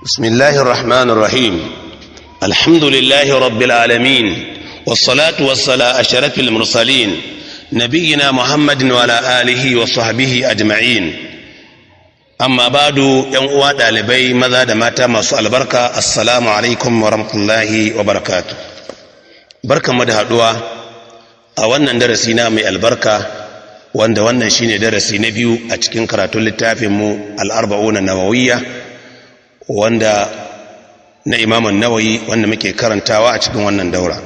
بسم الله الرحمن الرحيم. الحمد لله رب العالمين، والصلاة والسلام أشرف المرسلين نبينا محمد وعلى آله وصحبه أجمعين. أما بعد، ينقوى دالبي ماذا دماتا مسوء البركة. السلام عليكم ورحمة الله وبركاته. بركة مدهدوا أولا درسينا من البركة، wanda wannan shine darasi na biyu a cikin karatun littafin mu al-arba'un an-nawawiyya wanda na Imam an-Nawawi wanda muke karantawa a cikin wannan daura.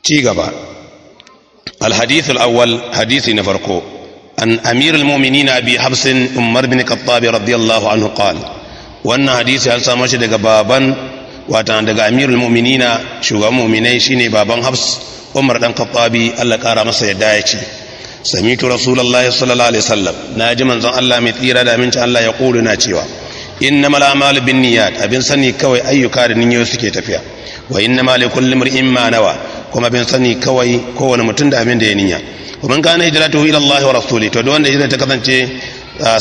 Ci gaba. Al-hadith al-awwal, hadisi na farko, an Amir al-Mu'minin Abi Hafs Umar bin Khattab radiyallahu anhu qala. Wannan hadisi an samu shi daga daga Amir al-Mu'minin, shugaban mu'minai shine baban Hafs Umar dan Khattabi, Allah kara masa yadda ya ce, sami'tu rasulullahi sallallahu alaihi wasallam, naji manzon Allah mai tsira da aminci Allah ya kulu na cewa, innamal a'malu binniyat, abin sani kawai ayyuka da niyyoyi suke tafiya, wa innamal likulli imrin ma nawa, kuma abin sani kawai kowane mutum da abin da ya niyya. Kuma kana hijratuhu ila Allah wa rasuli, to wanda hijira ta kasance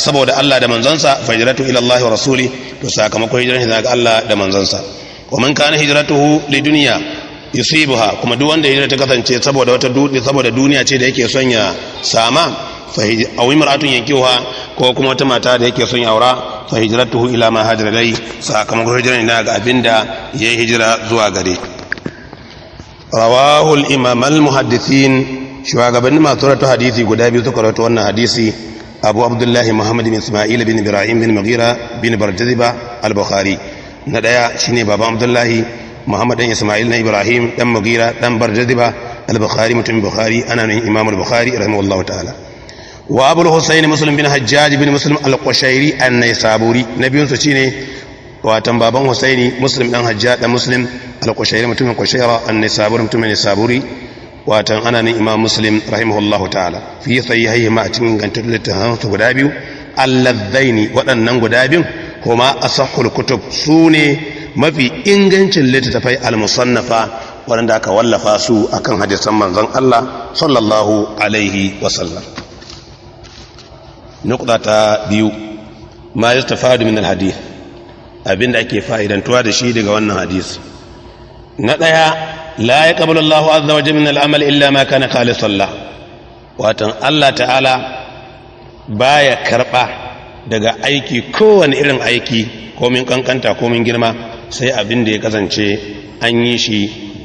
saboda Allah da manzonsa, fa hijratu ila Allah wa rasuli, to sakamakon hijira ne ga Allah da manzonsa. Kuma kana hijratuhu lidunya yusibuha, kuma duk wanda hijira ta kasance saboda duniya ce da yake son ya sama, fa aw imra'atun yankiha, ko kuma wata mata da yake son ya aura, fa hijratuhu ila ma hajara dai, sakamakon hijira ne ga abinda yayi hijira zuwa gare. Rawahu al-imam al-muhaddithin, shugabannin masu rawaito hadisi guda biyu suka rawaito wannan hadisi, Abu Abdullah Muhammad bin Isma'il bin Ibrahim bin Mughira bin Barjaziba al-Bukhari. Na daya shine baban Abdullahi Muhammad dan Ismail na Ibrahim dan Mughira dan Barjadiba al-Bukhari, mutum Bukhari, ana nan Imam al-Bukhari rahimahullahu ta'ala. Wa Abu al-Husayn Muslim bin Hajjaj bin Muslim al-Qushairi an-Naysaburi, nabiyun su shine watan baban Husaini Muslim dan Hajjaj dan Muslim al-Qushairi, mutum Qushaira an-Naysaburi, mutum Naysaburi, watan ana nan Imam Muslim rahimahullahu ta'ala. Fi sahihihi ma cikin gantar littafin su guda biyu, alladhaini, waɗannan guda biyu kuma asahhul kutub, sune mafi ingancin littattafai al-musannafa waɗanda aka wallafa su akan hadisan manzon Allah sallallahu alaihi wasallam. Nukta ta biyu, ma yastafadu min al-hadith, abinda ake fa'idantuwa da shi daga wannan hadisi. Na ɗaya, la yaqbalu Allahu azza wa jalla min al-amal illa ma kana khalisan lahu, watan Allah ta'ala baya karba daga aiki, kowane irin aiki, komin kankanta komin girma, sai abin da ya kasance an yi shi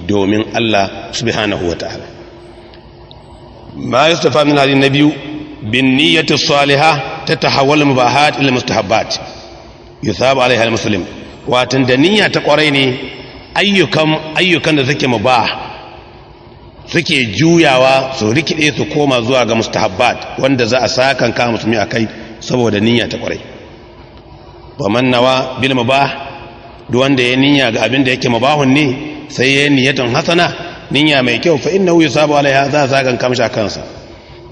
domin Allah subhanahu wa ta'ala. Ma yustafa min hadin nabiyu bin niyyati salihah tatahawwal mubahat ila mustahabbat yusab alaiha almuslim, watan da niyya ta kwarai ne ayyukan da suke mubah suke juyawa su rikide su koma zuwa ga mustahabbat wanda za a sakan ka musulmi akai saboda niyya ta kwarai. Wa man nawa bil mubah, duk wanda ya niyya ga abin da yake mubahun ne, sai ya niyyatan hasana, niyya mai kyau, fa innahu yusabu alaiha, za a kan kamsha kansa.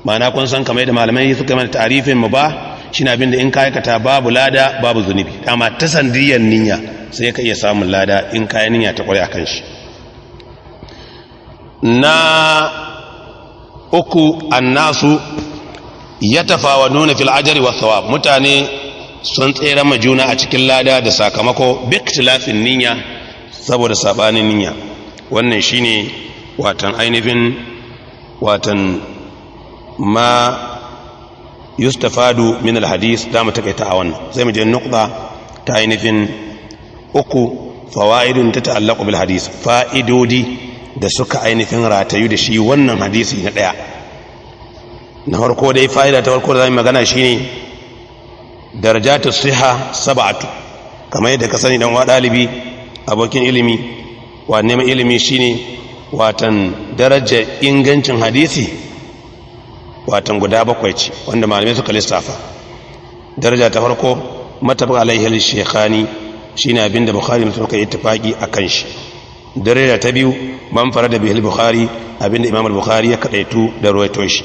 Ma'ana kun san kamar da malamai suka mana ta'arifin mubah, shine abin da in ka aikata babu lada babu zunubi, amma ta sandiyan niyya sai ka iya samun lada in ka yi niyya ta kware akan shi. Na uku, annasu yatafawaduna fil ajri was thawab, mutane sun tsere ma juna a cikin lada da sakamako biktilafin niyya, saboda sabanin niyya. Wannan shine watan ainihin watan ma yustafadu min alhadith, da mu takaita a wannan. Sai mu je nukta ta ainihin uku, fawaidun ta ta'allaqu bil hadith, fa'idodi da suka ainihin ratayu da shi wannan hadisi na daya. Na farko dai, fa'ida ta farko da zamu magana shine darajatu siha sab'atu, kamar yadda ka sani dan wa dalibi abokin ilimi wa neman ilimi shine watan darajar ingancin hadisi watan guda bakwai ce wanda malamai suka lissafa. Daraja ta farko, matabaq alaihi al-shaykhani, shine abinda Bukhari da Muslim suka yi ittifaqi akan shi. Daraja ta biyu, man farada bihi al-Bukhari, abinda Imam al-Bukhari ya kadaitu da ruwaito shi.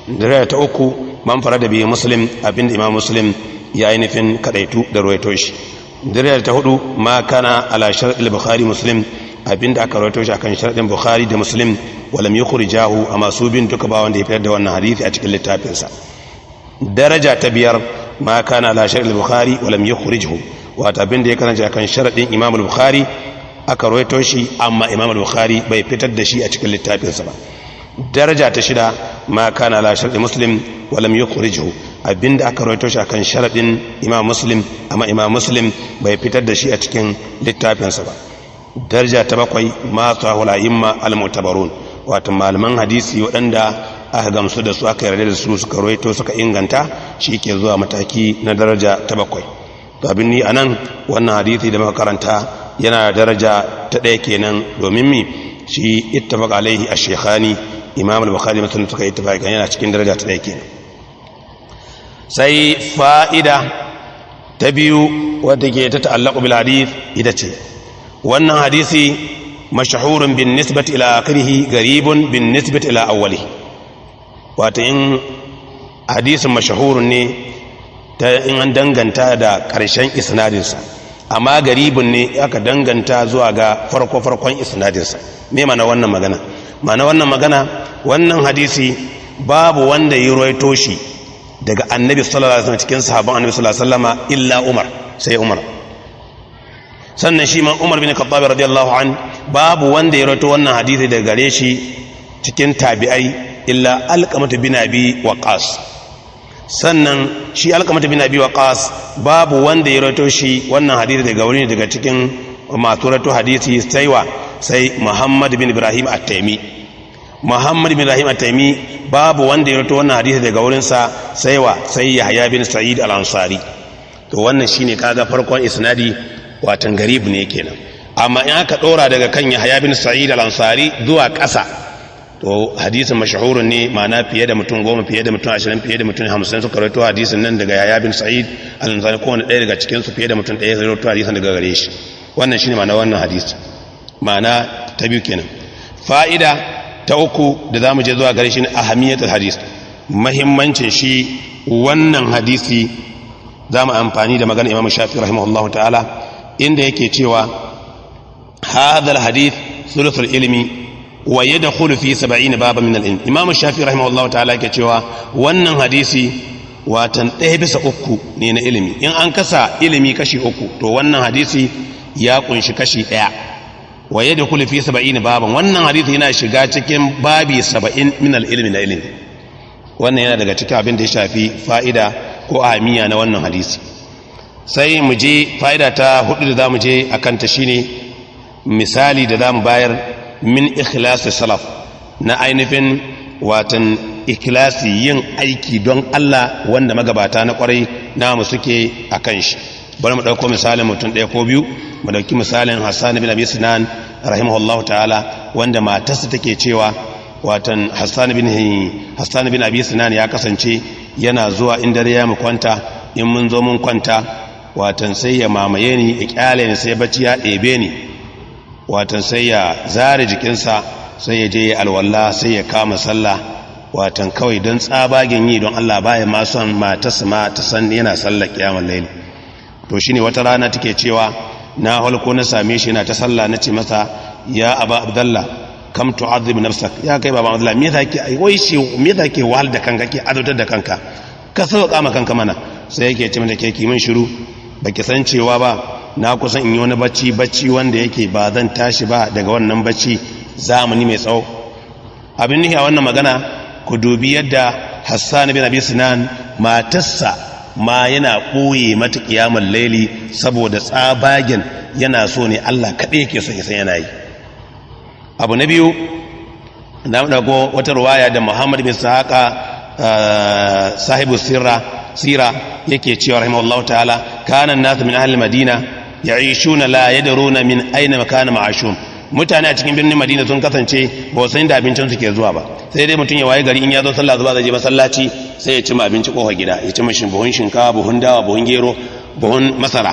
Daraja ta uku, man farada bihi Muslim, abinda Imam Muslim ya ainihin kadaitu da ruwaito shi. Daraja ta hudu, ma kana ala shart al-Bukhari Muslim, abinda aka ruwaito shi akan sharadin Bukhari da Muslim, walam yukhrijahu, amma su bin duka ba wanda ya fitar da wannan hadisi a cikin littafinsa. Daraja ta biyar, ma kana ala shart al-Bukhari walam yukhrijhu, wato abin da ya kasance akan sharadin Imam al-Bukhari aka rawaito shi amma Imam al-Bukhari bai fitar da shi a cikin littafinsa ba. Daraja ta 6 ma kana ala sharti Muslim wa lam yukhrijhu, abinda aka rawaito shi akan sharadin Imam Muslim amma Imam Muslim bai fitar da shi a cikin littafinsa ba. Daraja ta 7 ma sahul a'imma al-mu'tabarun, wato malaman hadisi waɗanda aka gamsu da su aka yarda da su suka rawaito suka inganta, shi ke zuwa mataki na daraja ta 7. to abin ni anan wannan hadisi da muka karanta yana daraja ta 1 kenan, domin mi shi ittafaq alaihi ash-shaykhani Imam al-Bukhari mutum suka ittifaqi yana cikin daraja ta 1 kenan. Sai fa'ida ta 2 wadda ke ta ta'allaqu bil hadith ita ce wannan hadisi mashhurun bin nisbati ila akhirih garibun bin nisbati ila awwalih, wato in hadisin mashhurun ne ta in an danganta da karshen isnadinsa, amma garibun ne aka danganta zuwa ga farkon isnadinsa. me mana wannan magana? mana wannan magana, wannan hadisi babu wanda ya ruwaito shi daga annabi sallallahu alaihi wasallam cikin sahabban annabi sallallahu alaihi wasallama illa Umar, sai Umar. sannan shi man Umar bin Khattab radiyallahu an babu wanda ya rawaito wannan hadisi daga gare shi cikin tabi'ai illa Alqamah bin Abi Waqqas. sannan shi Alqamah bin Abi Waqqas babu wanda ya rawaito shi wannan hadisi daga wurin daga cikin maturatu hadisi sai Muhammad bin Ibrahim at-Taymi. Muhammad bin Ibrahim at-Taymi babu wanda ya rawaito wannan hadisi daga wurin sa sai Yahya bin Sa'id al-Ansari. to wannan shine kaga farkon isnadi watan garib ne kenan. amma in aka dora daga kan Yahya bin Sa'id al-Ansari zuwa ƙasa, to hadisin mashhurun ne, ma'ana fiye da mutum 10 fiye da mutum 20 fiye da mutum 50 suka rawaito hadisin nan daga Yahya bin Sa'id al-Ansari, ko wanda ɗaya daga cikin su fiye da mutum 1 ya rawaito hadisin daga gare shi. wannan shine ma'ana wannan hadisi, ma'ana ta 2 kenan. fa'ida ta 3 da zamu je zuwa gare shi ne ahamiyatul hadis, muhimmancin shi wannan hadisi. zamu amfani da magana Imam Shafi'i rahimahullahu ta'ala inda yake cewa hadha al-hadith thuluthul ilmi wa yadkhulu fi 70 baban min al-ilm. Imam Shafi'i rahimahullahu ta'ala yake cewa wannan hadisi watan 1/3 ne na ilimi. in an kasa ilimi kashi 3, to wannan hadisi ya kunshi kashi 1. wa yadkhulu fi 70 baban, wannan hadisi yana shiga cikin babi 70 min al-ilmi na ilimi. wannan yana daga cikin abin da ya shafi fa'ida ko ahamiya na wannan hadisi. sai mu je fa'ida ta 4 da zamu je akan ta shine misali da zamu bayar min ikhlasi salaf, na ainihin watan ikhlasi, yin aiki don Allah wanda magabata na kwarai namu suke akan shi. bari mu dauko misalin mutum 1 ko 2. mu dauki misalin Hassan bin Abi Sinan rahimahullahu ta'ala, wanda matarsa take cewa watan Hassan bin Abi Sinan ya kasance yana zuwa in dare ya mu kwanta, in mun zo mun kwanta watan sai ya mamaye ni ya kyale ni sai bacci ya ɗebe ni, watan sai ya zare jikinsa sai ya je alwala sai ya kama sallah, watan kawai don tsabagen yi don Allah baya ma son matarsa ma ta san yana sallar kiyamul layl. to shine wata rana take cewa na halko na same shi yana ta sallah, na ce masa ya aba abdallah kam tu'adhib nafsak, ya kai baba abdallah me zaki wai shi me zaki wahal da kanka ke adotar da kanka, ka sauka ma kanka mana. sai yake ce mata ke ki min shiru, baki san cewa ba na kusan in yi wani bacci wanda yake ba zan tashi ba daga wannan bacci zamani mai tsawo. abin nihi a wannan magana ku dubi yadda Hassan bin Abi Sinan matarsa ma yana ɓoye mata kiyamul laili saboda tsabagen yana so ne Allah kaɗai yake so ya san yana yi. abu na 2 na dago wata ruwaya da Muhammad bin Sahaqa sahibu sira yake cewa rahimahullahu ta'ala kana an-nas min ahli madina ya'ishuna la yadruna min aina makana ma'ashum. mutane a cikin birnin Madina sun kasance ba san da abincin su ke zuwa ba, sai dai mutum ya waye gari in ya zo sallah zuwa zai je masallaci sai ya ci abinci kofar gida, ya ci mashin buhun shinkawa, buhun dawa, buhun gero, buhun masara,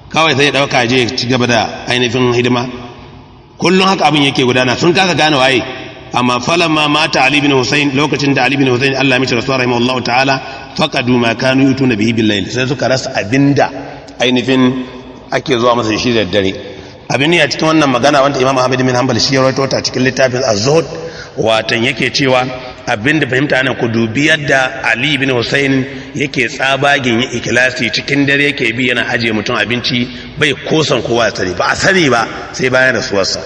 kawai sai ya dauka je ci gaba da ainihin hidima. kullum haka abin yake gudana, sun kasa gane waye. amma falamma mata Ali bin Husayn, lokacin da Ali bin Husayn Allah ya mishi rasuwa rahimahullahu ta'ala, faqadu ma kanu yutuna bihi bil-layl, sai suka rasa abinda ainihin ake zuwa masa shi da dare. abin ne a cikin wannan magana wanda Imam Ahmad bin Hanbal shi ya rawaito ta cikin littafin Az-Zuhd, watan yake cewa abinda fahimta nan ku dubi yadda Ali bin Hussein yake tsabagin yin ikhlasi cikin dare yake bi yana ajiye mutum abinci bai kosan kowa ya sani ba a sani ba sai bayan rasuwarsa.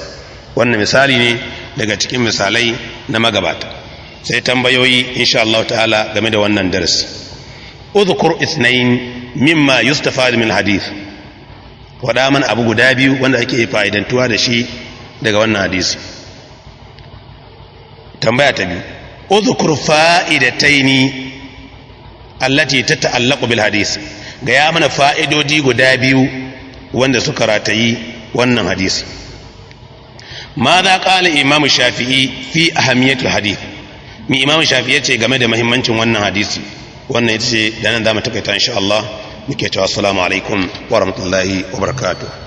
Wannan misali ne daga cikin misalai na magabata. Sai tambayoyi insha Allah ta'ala game da wannan darasi. Udhkur ithnain mimma yustafad min hadith. Wada man abu guda biyu wanda ake fa'idantuwa da shi daga wannan hadisi. Tambaya ta biyu, udhkur fa'idataini allati tata'allaqu bil hadisi. Ga ya mana fa'idodi guda biyu wanda suka ratayi wannan hadisi. ماذا قال إمام الشافعي في أهمية الحديث؟ من إمام الشافعي يتي game da muhimmancin wannan hadisi. Wannan yace da nan zamu takaita insha Allah. Muke cewa assalamu alaikum wa rahmatullahi wa barakatuh.